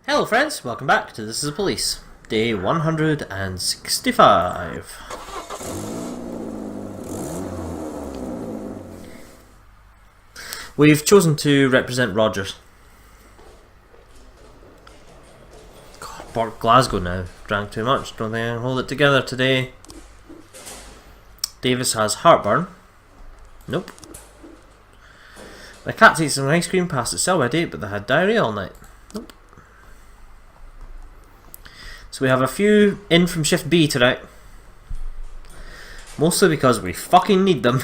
Hello friends, welcome back to This is the Police, day 165. We've chosen to represent Rogers. God, Port Glasgow now. Drank too much, don't think I can hold it together today. Davis has heartburn. Nope. My cats ate some ice cream past its sell-by date, but they had diarrhea all night. Nope. So we have a few in from Shift B tonight. Mostly because we fucking need them.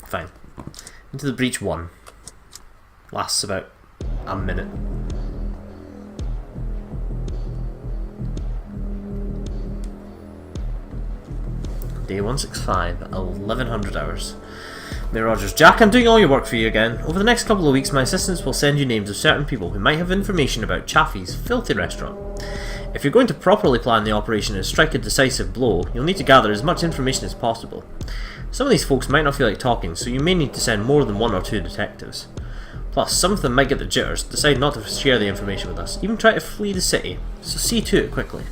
Fine. Into the breach 1. Lasts about a minute. Day 165, 1100 hours. May Rogers. Jack, I'm doing all your work for you again. Over the next couple of weeks, my assistants will send you names of certain people who might have information about Chaffee's filthy restaurant. If you're going to properly plan the operation and strike a decisive blow, you'll need to gather as much information as possible. Some of these folks might not feel like talking, so you may need to send more than one or two detectives. Plus, some of them might get the jitters, decide not to share the information with us, even try to flee the city, so see to it quickly.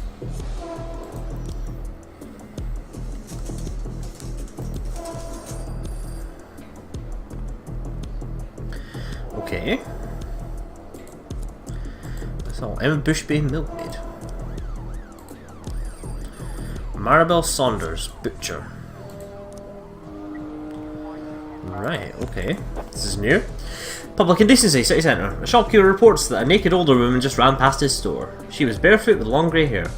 Okay. That's all. Emma Bushby, milkmaid. Maribel Saunders, butcher. Right, okay. This is new. Public Indecency, City Centre. A shopkeeper reports that a naked older woman just ran past his store. She was barefoot with long grey hair.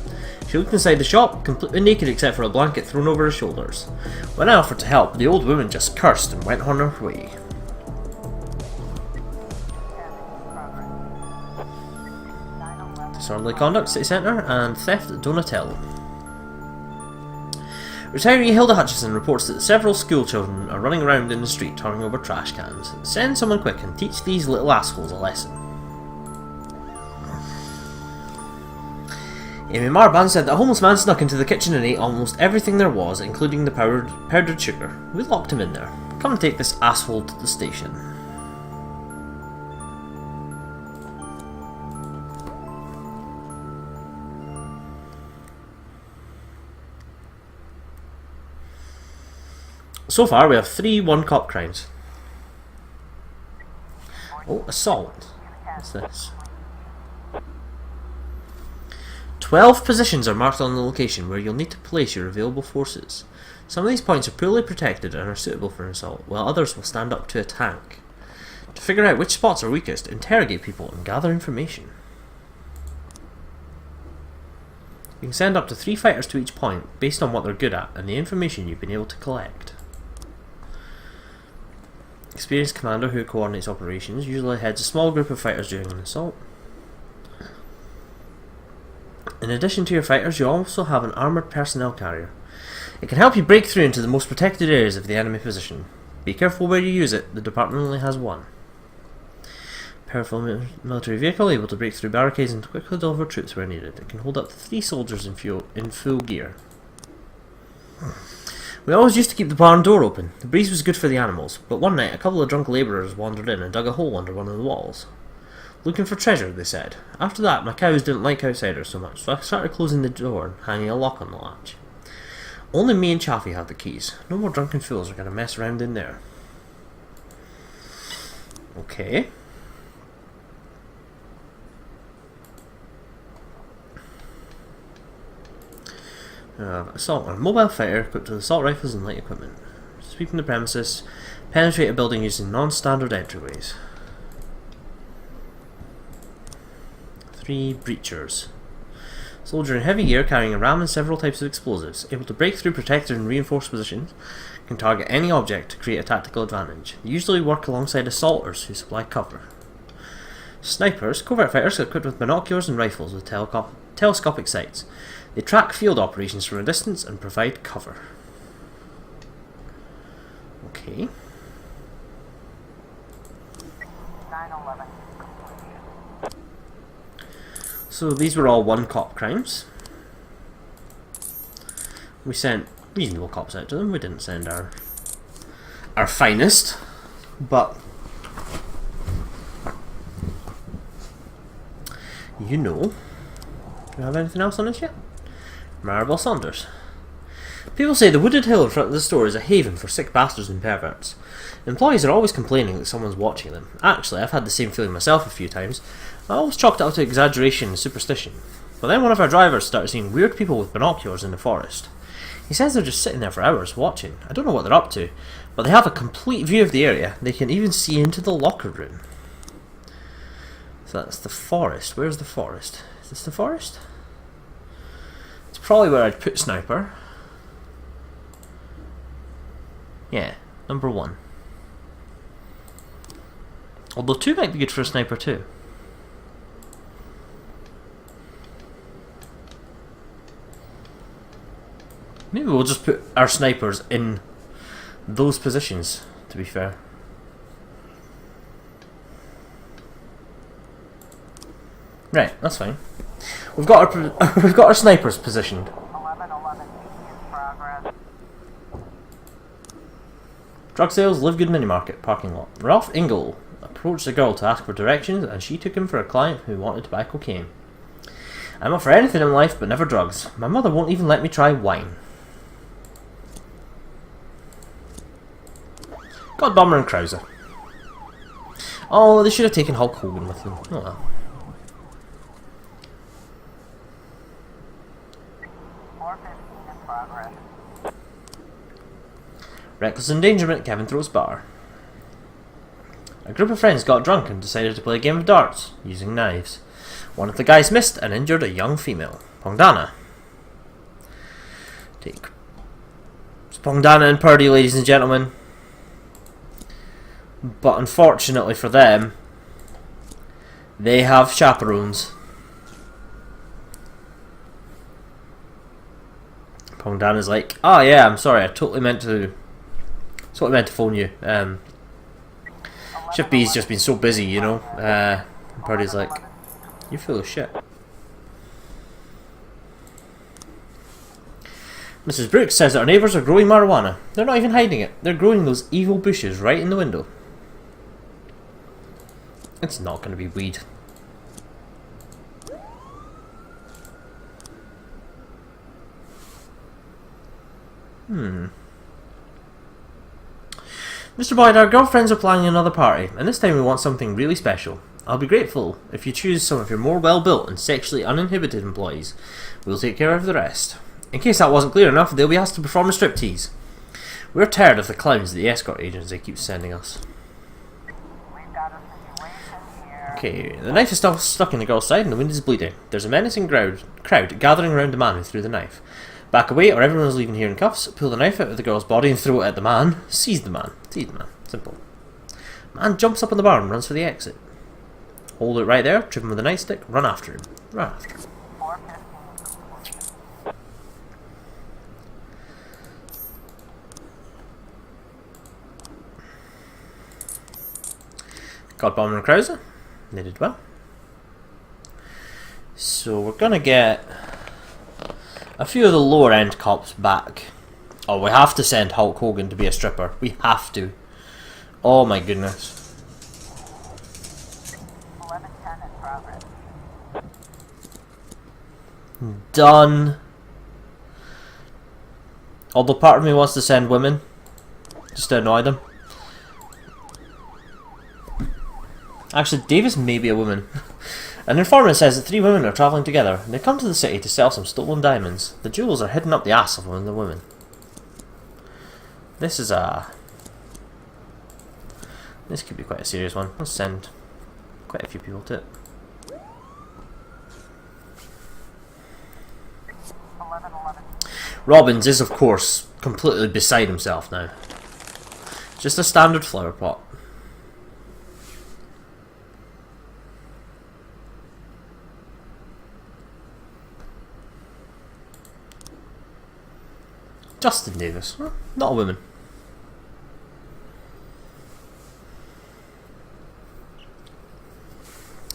She looked inside the shop, completely naked except for a blanket thrown over her shoulders. When I offered to help, the old woman just cursed and went on her way. Disorderly conduct, City Centre, and theft at Donatello. Retiree Hilda Hutchison reports that several school children are running around in the street turning over trash cans. Send someone quick and teach these little assholes a lesson. Amy Marban said that a homeless man snuck into the kitchen and ate almost everything there was, including the powdered sugar. We locked him in there. Come and take this asshole to the station. So far, we have 3 one-cop crimes. Oh, assault. What's this? 12 positions are marked on the location where you'll need to place your available forces. Some of these points are poorly protected and are suitable for an assault, while others will stand up to a tank. To figure out which spots are weakest, interrogate people and gather information. You can send up to 3 fighters to each point, based on what they're good at and the information you've been able to collect. Experienced commander who coordinates operations usually heads a small group of fighters during an assault. In addition to your fighters, you also have an armoured personnel carrier. It can help you break through into the most protected areas of the enemy position. Be careful where you use it, the department only has 1. Powerful military vehicle able to break through barricades and quickly deliver troops where needed. It can hold up to 3 soldiers in full gear. We always used to keep the barn door open. The breeze was good for the animals, but one night a couple of drunk labourers wandered in and dug a hole under one of the walls. Looking for treasure, they said. After that, my cows didn't like outsiders so much, so I started closing the door and hanging a lock on the latch. Only me and Chaffee have the keys. No more drunken fools are going to mess around in there. Okay. Assault on a mobile fighter equipped with assault rifles and light equipment. Sweeping the premises, penetrate a building using non-standard entryways. 3 breachers. Soldier in heavy gear carrying a ram and several types of explosives, able to break through protected and reinforced positions, can target any object to create a tactical advantage. They usually work alongside assaulters who supply cover. Snipers, covert fighters equipped with binoculars and rifles with telescopic sights. They track field operations from a distance and provide cover. Okay. 9/11. So these were all one-cop crimes. We sent reasonable cops out to them. We didn't send our our finest, but you know, do you have anything else on this yet? Maribel Saunders. People say the wooded hill in front of the store is a haven for sick bastards and perverts. Employees are always complaining that someone's watching them. Actually, I've had the same feeling myself a few times. I always chalked it up to exaggeration and superstition. But then one of our drivers started seeing weird people with binoculars in the forest. He says they're just sitting there for hours watching. I don't know what they're up to, but they have a complete view of the area. They can even see into the locker room. So that's the forest. Where's the forest? Is this the forest? It's probably where I'd put Sniper. Yeah, number 1. Although 2 might be good for a Sniper too. Maybe we'll just put our snipers in those positions, to be fair. Right, that's fine. We've got our snipers positioned. 1111 in progress. Drug sales, Live Good Mini Market, parking lot. Ralph Ingle approached a girl to ask for directions, and she took him for a client who wanted to buy cocaine. I'm up for anything in life, but never drugs. My mother won't even let me try wine. God, Bomber and Krauser. Oh, they should have taken Hulk Hogan with them. Oh well. 415 in progress. Reckless endangerment, Kevin throws bar. A group of friends got drunk and decided to play a game of darts, using knives. One of the guys missed and injured a young female. Pongdana. Take Pongdana and Purdy, ladies and gentlemen. But unfortunately for them, they have chaperones. Pongdana's like, oh yeah, I'm sorry, I totally meant to phone you. Shift B's just been so busy, you know. Purdy's like, you're full of shit. Mrs. Brooks says that our neighbours are growing marijuana. They're not even hiding it. They're growing those evil bushes right in the window. It's not going to be weed. Mr. Boyd, our girlfriends are planning another party, and this time we want something really special. I'll be grateful if you choose some of your more well-built and sexually uninhibited employees. We'll take care of the rest. In case that wasn't clear enough, they'll be asked to perform a striptease. We're tired of the clowns the escort agency keeps sending us. We've got a situation here. Okay, the knife is still stuck in the girl's side and the wind is bleeding. There's a menacing crowd gathering around the man who threw the knife. Back away or everyone is leaving here in cuffs. Pull the knife out of the girl's body and throw it at the man. Seize the man. Seize the man. Simple. Man jumps up on the bar and runs for the exit. Hold it right there, trip him with a nightstick, run after him. Run after him. 415 completion. Got Bomber and Krauser. They did well. So we're gonna get a few of the lower end cops back. Oh, we have to send Hulk Hogan to be a stripper. We have to. Oh my goodness. 1110 in progress. Done. Although part of me wants to send women just to annoy them. Actually, Davis may be a woman. An informant says that 3 women are travelling together and they come to the city to sell some stolen diamonds. The jewels are hidden up the ass of one of the women. This could be quite a serious one. Let's send quite a few people to it. 1111. Robbins is, of course, completely beside himself now. Just a standard flower pot. Justin Davis. Well, not a woman.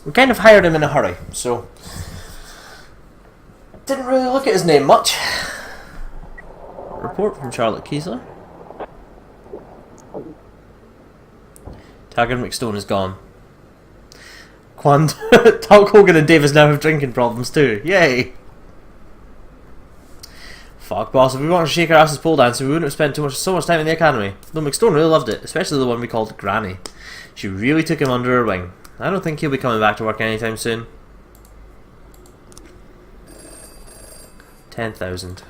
We kind of hired him in a hurry, so didn't really look at his name much. Report from Charlotte Kiesler. Taggart McStone is gone. Hulk Hogan and Davis now have drinking problems too. Yay! Fuck, boss, if we wanted to shake our asses pole dancing, we wouldn't have spent so much time in the academy. Though McStone really loved it, especially the one we called Granny. She really took him under her wing. I don't think he'll be coming back to work anytime soon. 10,000.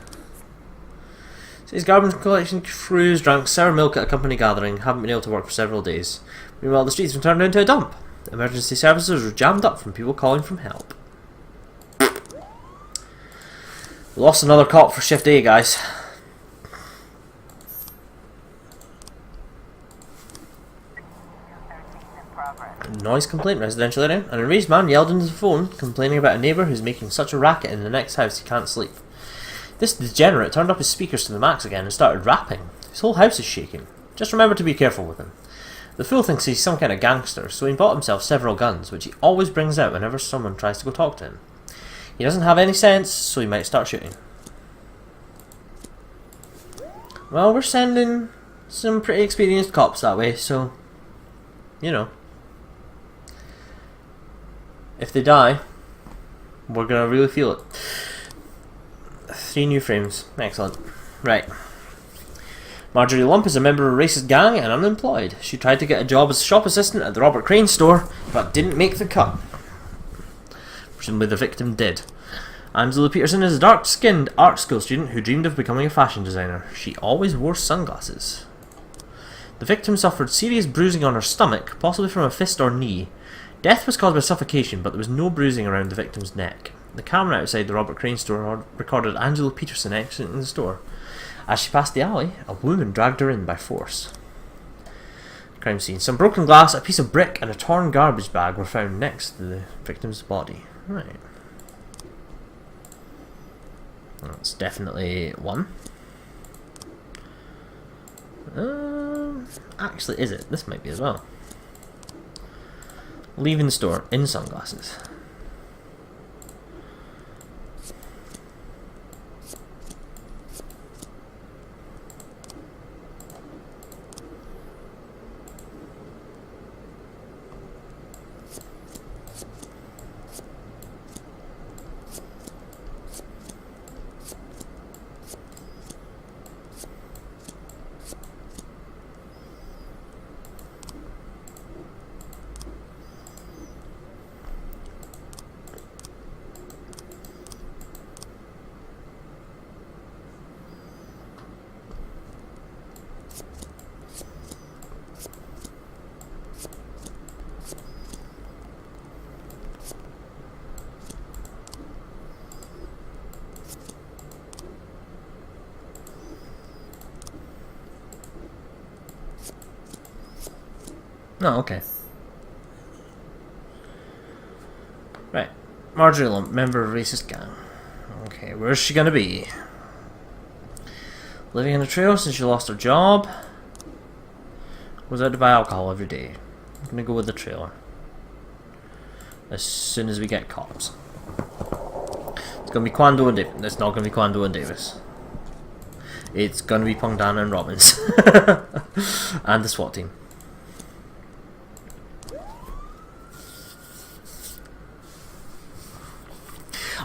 So his garbage collection crews drank sour milk at a company gathering, haven't been able to work for several days. Meanwhile, the streets have turned into a dump. Emergency services are jammed up from people calling for help. We lost another cop for shift A, guys. Noise complaint, residential area. An enraged man yelled into the phone, complaining about a neighbour who's making such a racket in the next house he can't sleep. This degenerate turned up his speakers to the max again and started rapping. His whole house is shaking. Just remember to be careful with him. The fool thinks he's some kind of gangster, so he bought himself several guns, which he always brings out whenever someone tries to go talk to him. He doesn't have any sense, so he might start shooting. Well, we're sending some pretty experienced cops that way, so, you know. If they die, we're gonna really feel it. 3 new frames. Excellent. Right. Marjorie Lump is a member of a racist gang and unemployed. She tried to get a job as a shop assistant at the Robert Crane store, but didn't make the cut. Presumably the victim did. Angela Peterson is a dark-skinned art school student who dreamed of becoming a fashion designer. She always wore sunglasses. The victim suffered serious bruising on her stomach, possibly from a fist or knee. Death was caused by suffocation, but there was no bruising around the victim's neck. The camera outside the Robert Crane store recorded Angela Peterson exiting the store. As she passed the alley, a woman dragged her in by force. Crime scene. Some broken glass, a piece of brick, and a torn garbage bag were found next to the victim's body. Right. That's definitely one. Actually, is it? This might be as well. Leaving the store in sunglasses. No, okay. Right. Marjorie Lump, member of racist gang. Okay, where's she gonna be? Living in a trail since she lost her job. Was out to buy alcohol every day. I'm gonna go with the trailer. As soon as we get cops. It's gonna be Kwando and Davis. It's not gonna be Kwando and Davis. It's gonna be Pongdana and Robbins. And the SWAT team.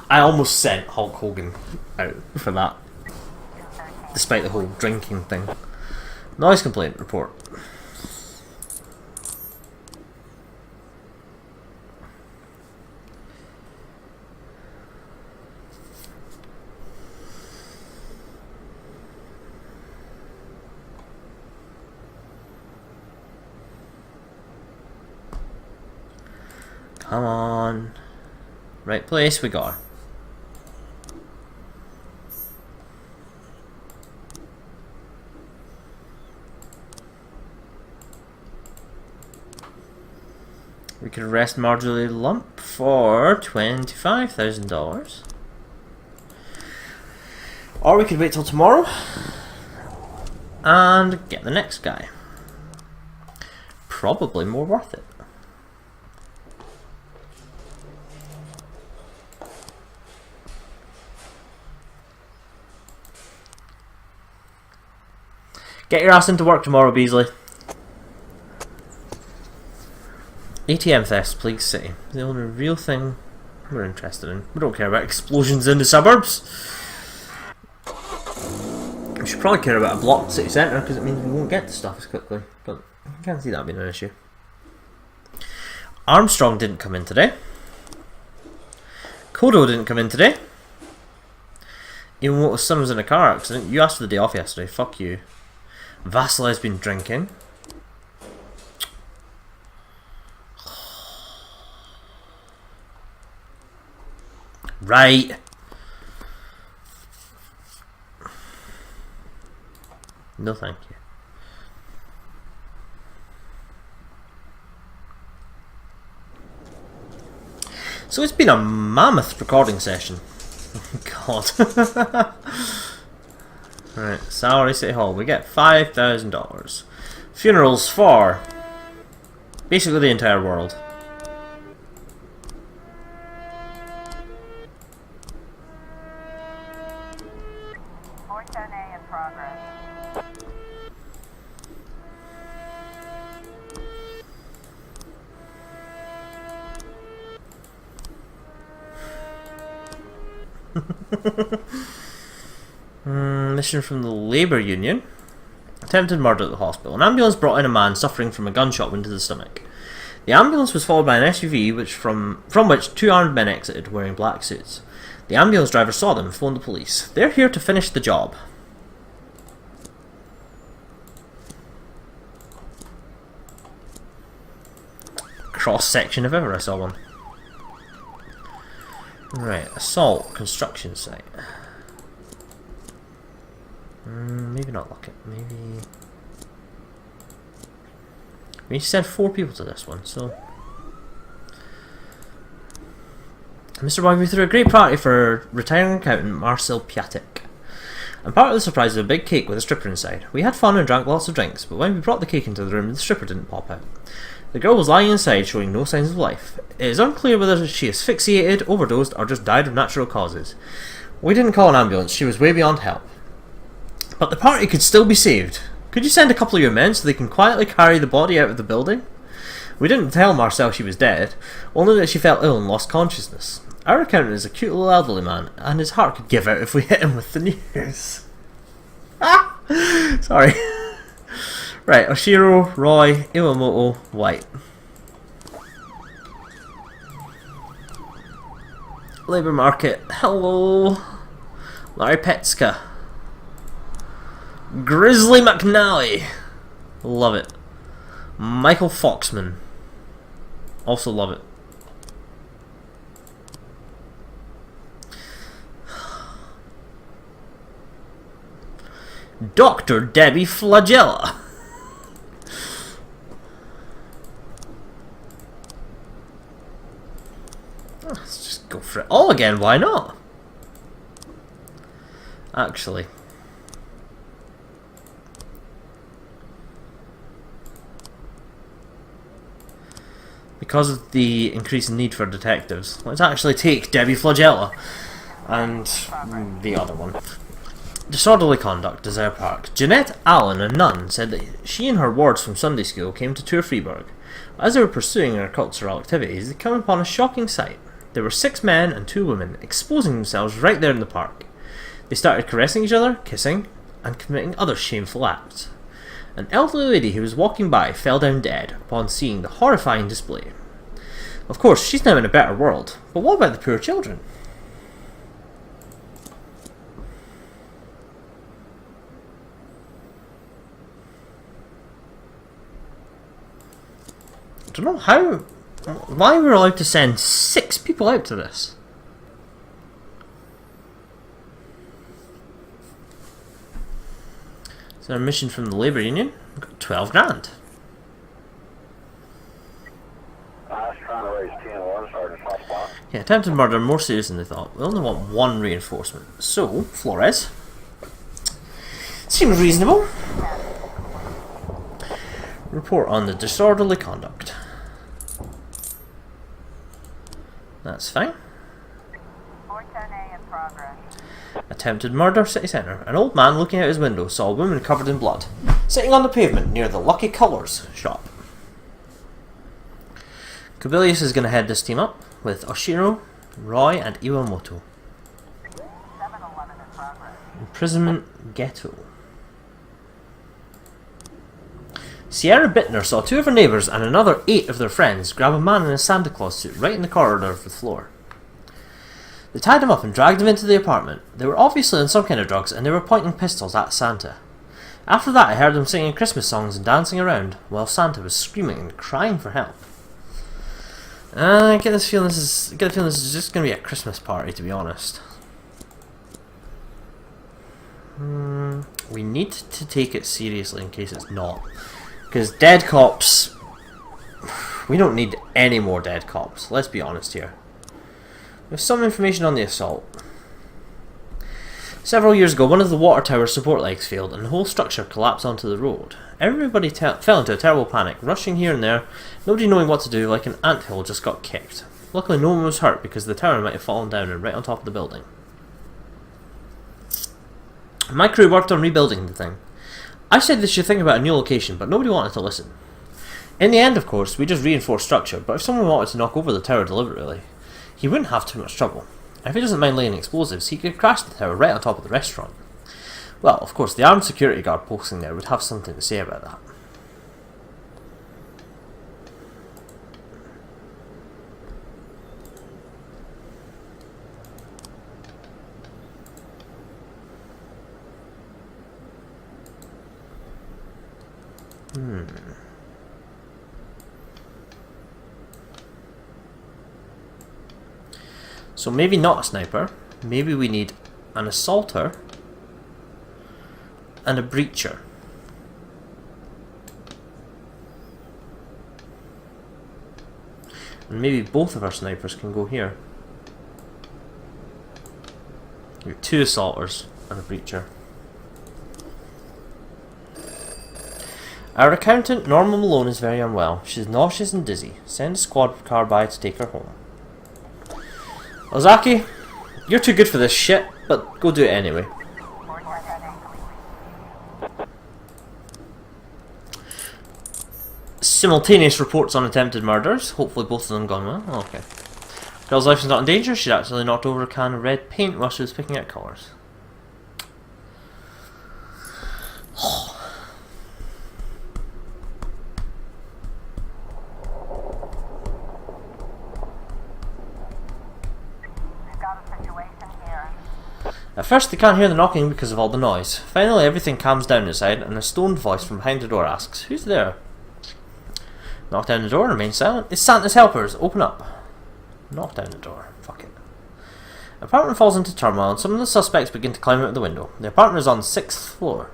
I almost sent Hulk Hogan out for that, despite the whole drinking thing. Noise complaint report. Come on. Right place we got. We could arrest Marjorie Lump for $25,000. Or we could wait till tomorrow and get the next guy. Probably more worth it. Get your ass into work tomorrow, Beasley. ATM thefts plague city. The only real thing we're interested in. We don't care about explosions in the suburbs. We should probably care about a blocked city centre because it means we won't get to stuff as quickly. But I can't see that being an issue. Armstrong didn't come in today. Kodo didn't come in today. Even though his son was in a car accident. You asked for the day off yesterday. Fuck you. Vasily's been drinking. Right. No thank you. So it's been a mammoth recording session. God. Right, salary City Hall. We get $5,000. Funerals for basically the entire world. Point 10A in progress. Mission from the Labour Union. Attempted murder at the hospital. An ambulance brought in a man suffering from a gunshot wound to the stomach. The ambulance was followed by an SUV from which two armed men exited wearing black suits. The ambulance driver saw them and phoned the police. They're here to finish the job. Cross section if ever I saw one. Right, assault construction site. Maybe not lock it. Maybe we need to send 4 people to this one. So, Mr. Boy, we threw a great party for retiring accountant Marcel Piatek. And part of the surprise was a big cake with a stripper inside. We had fun and drank lots of drinks, but when we brought the cake into the room, the stripper didn't pop out. The girl was lying inside, showing no signs of life. It is unclear whether she asphyxiated, overdosed, or just died of natural causes. We didn't call an ambulance, she was way beyond help. But the party could still be saved. Could you send a couple of your men so they can quietly carry the body out of the building? We didn't tell Marcel she was dead, only that she felt ill and lost consciousness. Our accountant is a cute little elderly man, and his heart could give out if we hit him with the news. Ah! Sorry. Right, Oshiro, Roy, Iwamoto, White. Labour market. Hello. Larry Petska. Grizzly McNally. Love it. Michael Foxman. Also love it. Dr. Debbie Flagella. Let's just go for it all again, why not? Actually. Because of the increasing need for detectives, let's actually take Debbie Flagella and the other one. Disorderly conduct, Desire Park. Jeanette Allen, a nun, said that she and her wards from Sunday school came to tour Freeburg. As they were pursuing their cultural activities, they came upon a shocking sight. There were 6 men and 2 women exposing themselves right there in the park. They started caressing each other, kissing, and committing other shameful acts. An elderly lady who was walking by fell down dead upon seeing the horrifying display. Of course, she's now in a better world, but what about the poor children? I don't know why we're allowed to send 6 people out to this. So our mission from the Labour Union, we've got 12 grand. I was trying to raise 10 water sergeants on spot. Yeah, attempted murder, more serious than they thought. We only want 1 reinforcement. So, Flores. Seems reasonable. Report on the disorderly conduct. That's fine. Point 10A in progress. Attempted murder, city centre. An old man looking out his window saw a woman covered in blood, sitting on the pavement near the Lucky Colours shop. Kubilius is going to head this team up with Oshiro, Roy, and Iwamoto. 7-Eleven in progress. Imprisonment Ghetto. Sierra Bittner saw 2 of her neighbours and another 8 of their friends grab a man in a Santa Claus suit right in the corridor of the floor. They tied him up and dragged him into the apartment. They were obviously on some kind of drugs and they were pointing pistols at Santa. After that I heard them singing Christmas songs and dancing around while Santa was screaming and crying for help. I get the feeling this is just going to be a Christmas party, to be honest. We need to take it seriously in case it's not. Because dead cops... We don't need any more dead cops, let's be honest here. There's some information on the assault. Several years ago, one of the water tower's support legs failed and the whole structure collapsed onto the road. Everybody fell into a terrible panic, rushing here and there, nobody knowing what to do, like an anthill just got kicked. Luckily no one was hurt because the tower might have fallen down and right on top of the building. My crew worked on rebuilding the thing. I said they should think about a new location, but nobody wanted to listen. In the end, of course, we just reinforced structure, but if someone wanted to knock over the tower deliberately, he wouldn't have too much trouble. If he doesn't mind laying explosives, he could crash the tower right on top of the restaurant. Well, of course, the armed security guard posting there would have something to say about that. So maybe not a sniper, maybe we need an assaulter and a breacher. And maybe both of our snipers can go here. We have 2 assaulters and a breacher. Our accountant, Norma Malone, is very unwell. She's nauseous and dizzy. Send a squad car by to take her home. Ozaki, you're too good for this shit, but go do it anyway. Simultaneous reports on attempted murders. Hopefully both of them gone well. Oh, okay. Girl's life is not in danger. She'd actually knocked over a can of red paint while she was picking out colours. At first they can't hear the knocking because of all the noise. Finally everything calms down inside and a stoned voice from behind the door asks, "Who's there?" Knock down the door and remain silent. "It's Santa's helpers, open up." Knock down the door, fuck it. The apartment falls into turmoil and some of the suspects begin to climb out the window. The apartment is on the 6th floor.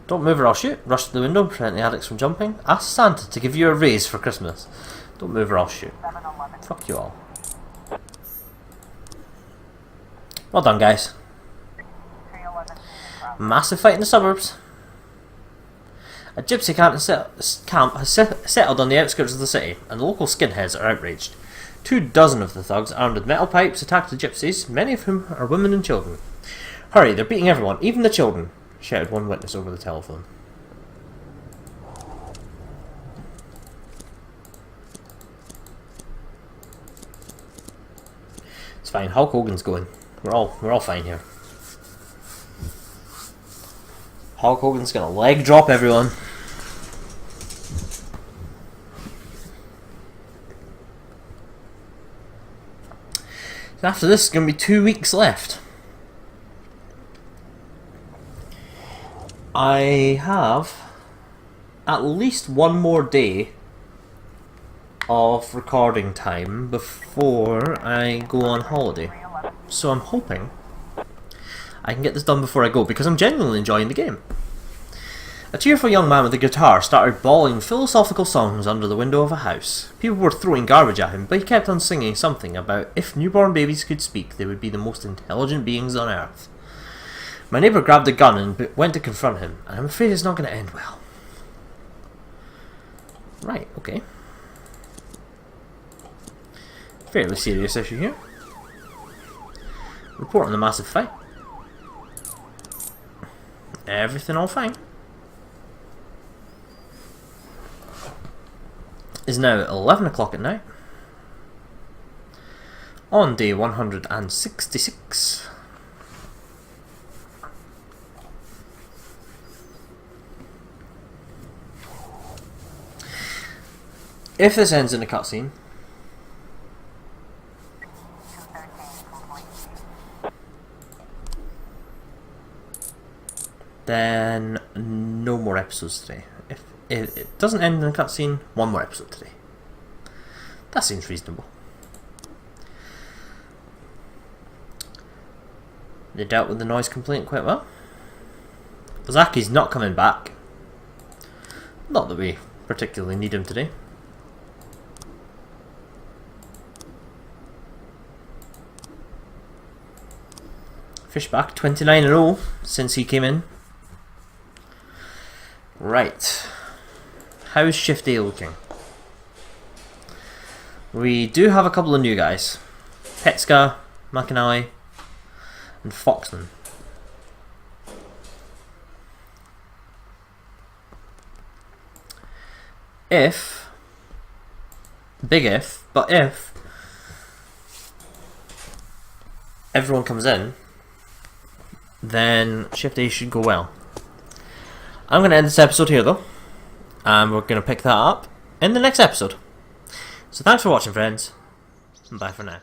"Don't move or I'll shoot." Rush to the window, prevent the addicts from jumping. "Ask Santa to give you a raise for Christmas." "Don't move or I'll shoot." Fuck you all. Well done, guys. Massive fight in the suburbs. A gypsy camp has settled on the outskirts of the city, and the local skinheads are outraged. 24 of the thugs, armed with metal pipes, attack the gypsies, many of whom are women and children. "Hurry, they're beating everyone, even the children," shouted one witness over the telephone. It's fine, Hulk Hogan's going. We're all fine here. Hulk Hogan's gonna leg drop everyone. And after this, it's gonna be 2 weeks left. I have at least one more day of recording time before I go on holiday. So I'm hoping I can get this done before I go, because I'm genuinely enjoying the game. A cheerful young man with a guitar started bawling philosophical songs under the window of a house. People were throwing garbage at him, but he kept on singing something about if newborn babies could speak, they would be the most intelligent beings on earth. My neighbour grabbed a gun and went to confront him, and I'm afraid it's not going to end well. Right, okay. Fairly serious issue here. Report on the massive fight. Everything all fine. is now 11 o'clock at night. On day 166. If this ends in a cutscene, 213 complete. then no more episodes today. If it doesn't end in a cutscene, one more episode today. That seems reasonable. They dealt with the noise complaint quite well. Ozaki's not coming back. Not that we particularly need him today. Fishback 29-0 since he came in. Right. How's Shift A looking? We do have a couple of new guys. Petska, Makanai, and Foxman. If, big if, but if everyone comes in, then Shift A should go well. I'm going to end this episode here though, and we're going to pick that up in the next episode. So thanks for watching, friends, and bye for now.